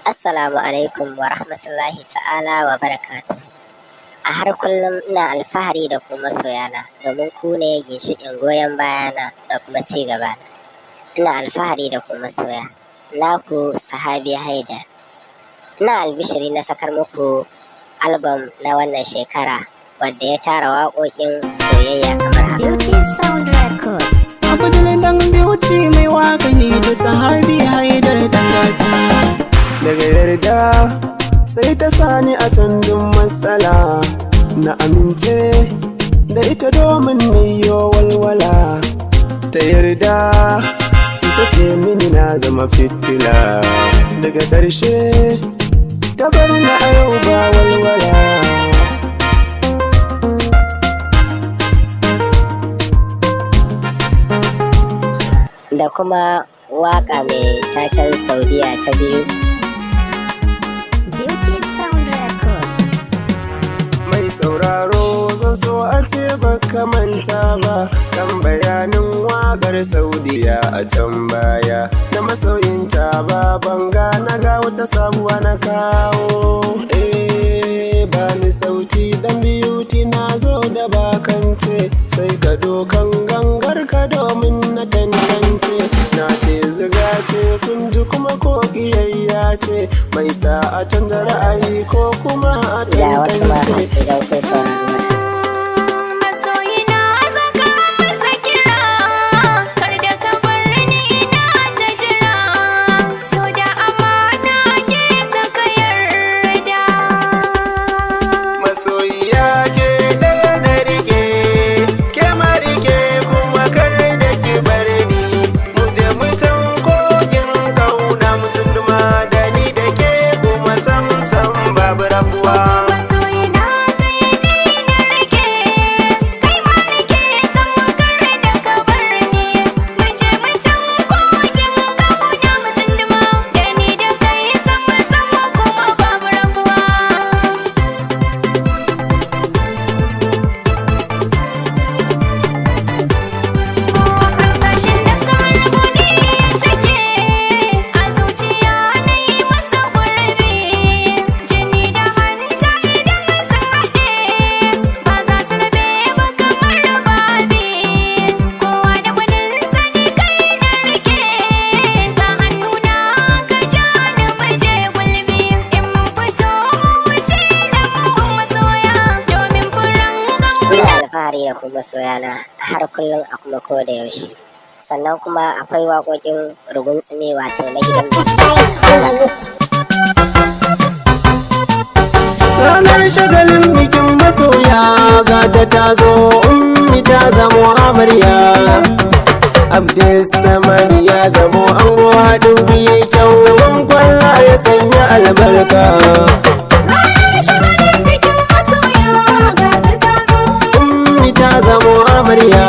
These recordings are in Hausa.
Assalamu alaikum wa rahmatullahi ta'ala wa barakatuh. A har kullum ina alfahari da ku masoyana domin ku ne ginshiƙin goyon bayana da kuma ci gaba. Ina alfahari da ku masoya. Naku Sahabi Haidar. Ina albishiri na sakar muku album na wannan shekara wadda ya tara waƙoƙin soyayya kamar haka. Beauty Sound Record. Abudin dan beauty mai waka ne da Sahabi Haidar dangata. Daga yarda sai ta sani a tundun matsala, na amince da ita domin niyo walwala. Ta yarda ita ce mini na zama fitila, daga ƙarshe ta bar ni a yau ba walwala. Da kuma waka mai taken Saudiya ta biyu. Beauty Sound Record. Mai sauraro zan so a ce baka manta ba kan bayanin wakar Saudiya a can baya, na masoyinta ba banga na ga wata sabuwa na kawo. Bani sauti dan beauty na zo da bakance, sai ka dokan gangar ka domin na tantance. Na ce ziga ce kun ji kuma ko kiyayya ce, mai sa a canza ra'ayi ko kuma a tantance. Alfahari da kuma soyana har kullum a kuma ko da yaushe. Sannan kuma akwai waƙoƙin rugun tsime wato na gidan ranar shagalin bikin masoya gata ta zo, ummi ta zamo amarya, Abdus Samad ya zamo ango, haɗin biye kyau, zaman kwalla ya sanya albarka. Ta zamo amarya,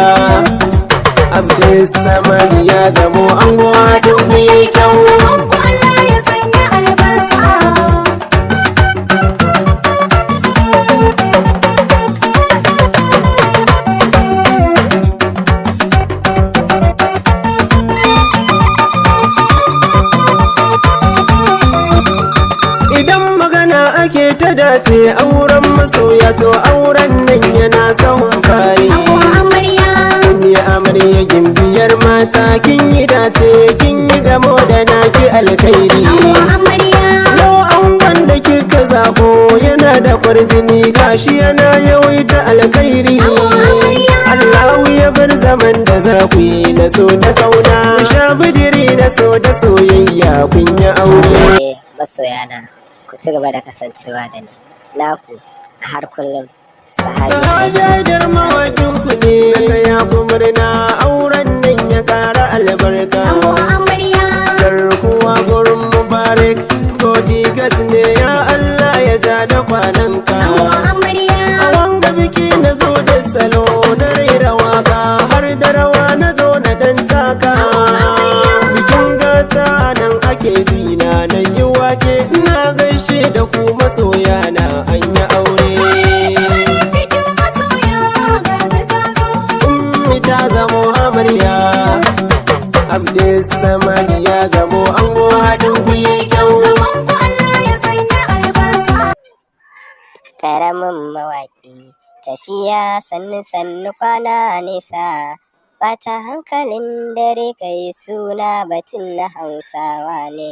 Abdus Samad ya zamo ango, haɗin biye kyau, zaman kwalla ya sanya albarka. Ake ta dace auren masoya, to auren nan yana sahun fari. Kun yi amarya gimbiyar mata, kin yi dace kin yi gamo da naki alkhairi. Yau angon da kika zabo yana da kwarjini, gashi yana yawaita alkhairi. Allahu ya bar zaman da za ku yi na so da kauna, sha bidiri na so da soyayya kun yi aure. Masoyana, ku ci gaba da kasancewa da ni. Naku har kullum Sahabi Haidar mawakin ku ne, ta ya ku murna auren nan ya kara albarka. Garkuwa gurin Mubarak Godigat ne, ya Allah ya ja da kwananka. A wanga biki na zo da salo na raira waka, har da rawa na zo na dan taka. Bikin gata nan ake dina na yi wake, na gaishe da ku masoya na an yi aure. Ummi ta zamo amarya, Abdus Samad ya zamo ango, haɗin ku yi kyau. ƙaramin mawaƙi. Tafiya sannu sannu kwana nesa, bata hankalin dare kai suna batun na Hausawa ne.